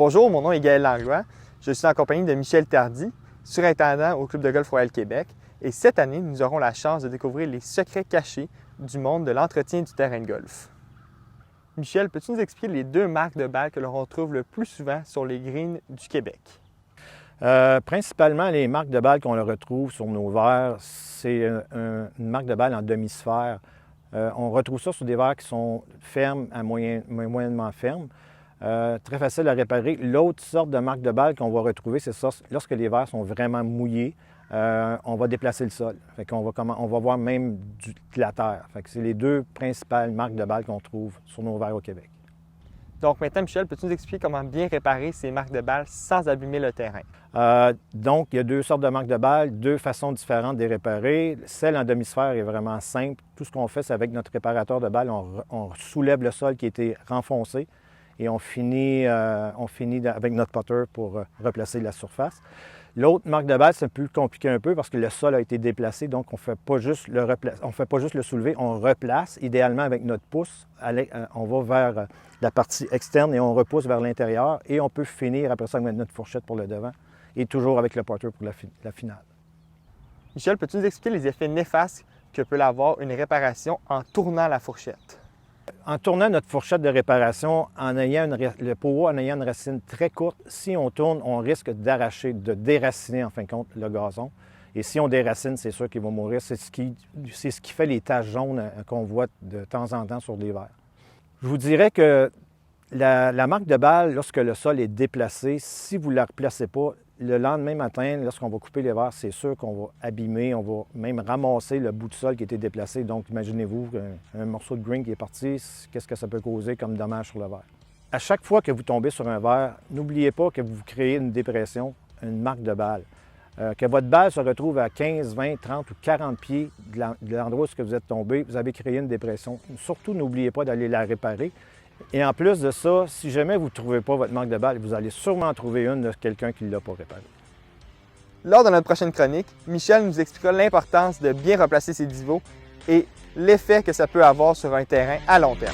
Bonjour, mon nom est Gaël Langlois. Je suis en compagnie de Michel Tardy, surintendant au Club de golf Royal Québec. Et cette année, nous aurons la chance de découvrir les secrets cachés du monde de l'entretien du terrain de golf. Michel, peux-tu nous expliquer les deux marques de balles que l'on retrouve le plus souvent sur les greens du Québec? Principalement, les marques de balles qu'on retrouve sur nos verres, c'est une marque de balle en demi-sphère. On retrouve ça sur des verres qui sont fermes à moyennement fermes. Très facile à réparer. L'autre sorte de marque de balle qu'on va retrouver, c'est ça, lorsque les verres sont vraiment mouillés, on va déplacer le sol. Fait qu'on va voir même de la terre. Fait que c'est les deux principales marques de balles qu'on trouve sur nos verres au Québec. Donc maintenant, Michel, peux-tu nous expliquer comment bien réparer ces marques de balles sans abîmer le terrain? Donc, il y a deux sortes de marques de balles, deux façons différentes de les réparer. Celle en demi-sphère est vraiment simple. Tout ce qu'on fait, c'est avec notre réparateur de balles, on soulève le sol qui a été renfoncé et on finit avec notre putter pour replacer la surface. L'autre marque de balle, c'est plus compliqué un peu parce que le sol a été déplacé, donc on ne fait pas juste le soulever, on replace, idéalement avec notre pouce. On va vers la partie externe et on repousse vers l'intérieur et on peut finir après ça avec notre fourchette pour le devant et toujours avec le putter pour la finale. Michel, peux-tu nous expliquer les effets néfastes que peut avoir une réparation en tournant la fourchette? En tournant notre fourchette de réparation, le pot en ayant une racine très courte, si on tourne, on risque de déraciner en fin de compte le gazon. Et si on déracine, c'est sûr qu'il va mourir. C'est ce qui fait les taches jaunes qu'on voit de temps en temps sur des verres. Je vous dirais que la marque de balle, lorsque le sol est déplacé, si vous ne la replacez pas, le lendemain matin, lorsqu'on va couper les verres, c'est sûr qu'on va abîmer, on va même ramasser le bout de sol qui a été déplacé. Donc, imaginez-vous un morceau de green qui est parti, qu'est-ce que ça peut causer comme dommage sur le verre. À chaque fois que vous tombez sur un verre, n'oubliez pas que vous créez une dépression, une marque de balle. Que votre balle se retrouve à 15, 20, 30 ou 40 pieds de l'endroit où vous êtes tombé, vous avez créé une dépression. Surtout, n'oubliez pas d'aller la réparer. Et en plus de ça, si jamais vous ne trouvez pas votre marque de balle, vous allez sûrement trouver une de quelqu'un qui ne l'a pas réparée. Lors de notre prochaine chronique, Michel nous expliquera l'importance de bien replacer ses divots et l'effet que ça peut avoir sur un terrain à long terme.